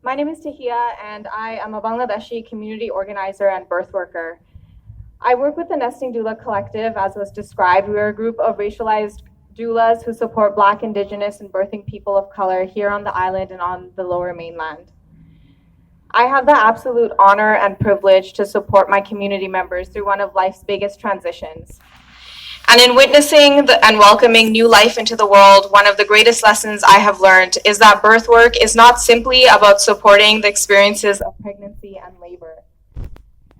My name is Tahia, and I am a Bangladeshi community organizer and birth worker. I work with the Nesting Doula Collective, as was described. We are a group of racialized doulas who support Black, Indigenous, and birthing people of color here on the island and on the Lower Mainland. I have the absolute honor and privilege to support my community members through one of life's biggest transitions. And in witnessing and welcoming new life into the world, one of the greatest lessons I have learned is that birth work is not simply about supporting the experiences of pregnancy and labor.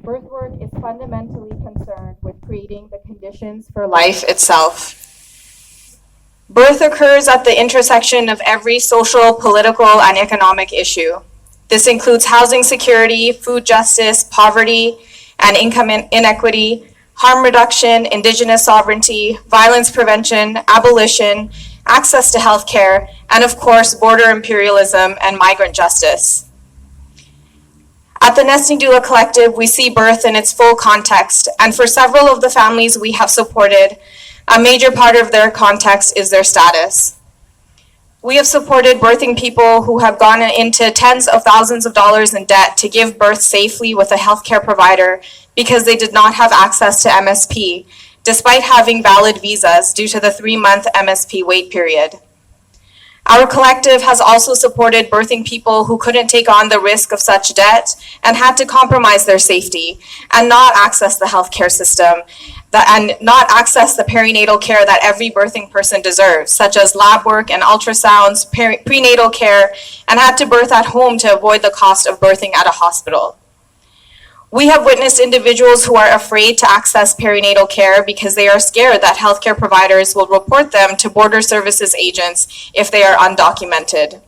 Birth work is fundamentally concerned with creating the conditions for life itself. Birth occurs at the intersection of every social, political, and economic issue. This includes housing security, food justice, poverty, and income inequity, harm reduction, Indigenous sovereignty, violence prevention, abolition, access to healthcare, and of course, border imperialism and migrant justice. At the Nesting Doula Collective, we see birth in its full context, and for several of the families we have supported, a major part of their context is their status. We have supported birthing people who have gone into tens of thousands of dollars in debt to give birth safely with a healthcare provider because they did not have access to MSP, despite having valid visas due to the 3-month MSP wait period. Our collective has also supported birthing people who couldn't take on the risk of such debt and had to compromise their safety and not access the healthcare system, and not access the perinatal care that every birthing person deserves, such as lab work and ultrasounds, prenatal care, and had to birth at home to avoid the cost of birthing at a hospital. We have witnessed individuals who are afraid to access perinatal care because they are scared that healthcare providers will report them to border services agents if they are undocumented.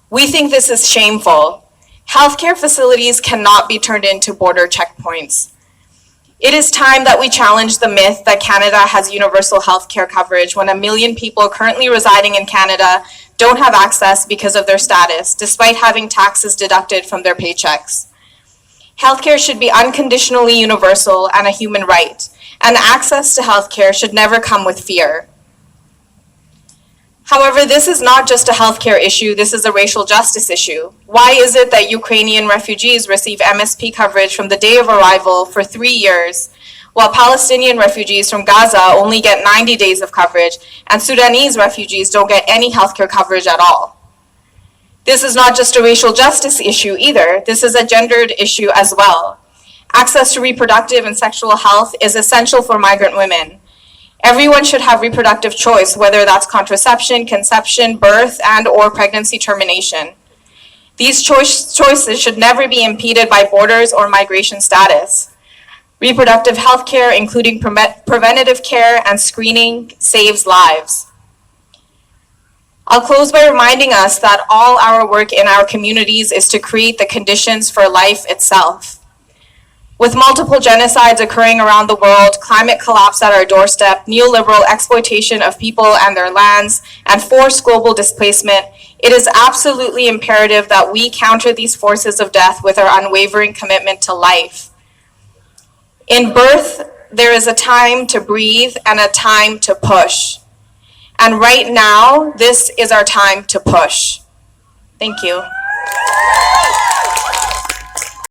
We think this is shameful. Healthcare facilities cannot be turned into border checkpoints. It is time that we challenge the myth that Canada has universal health care coverage when 1 million people currently residing in Canada don't have access because of their status, despite having taxes deducted from their paychecks. Healthcare should be unconditionally universal and a human right, and access to healthcare should never come with fear. However, this is not just a healthcare issue, this is a racial justice issue. Why is it that Ukrainian refugees receive MSP coverage from the day of arrival for 3 years, while Palestinian refugees from Gaza only get 90 days of coverage, and Sudanese refugees don't get any healthcare coverage at all? This is not just a racial justice issue either, this is a gendered issue as well. Access to reproductive and sexual health is essential for migrant women. Everyone should have reproductive choice, whether that's contraception, conception, birth, and/or pregnancy termination. These choices should never be impeded by borders or migration status. Reproductive health care, including preventative care and screening, saves lives. I'll close by reminding us that all our work in our communities is to create the conditions for life itself. With multiple genocides occurring around the world, climate collapse at our doorstep, neoliberal exploitation of people and their lands, and forced global displacement, it is absolutely imperative that we counter these forces of death with our unwavering commitment to life. In birth, there is a time to breathe and a time to push. And right now, this is our time to push. Thank you.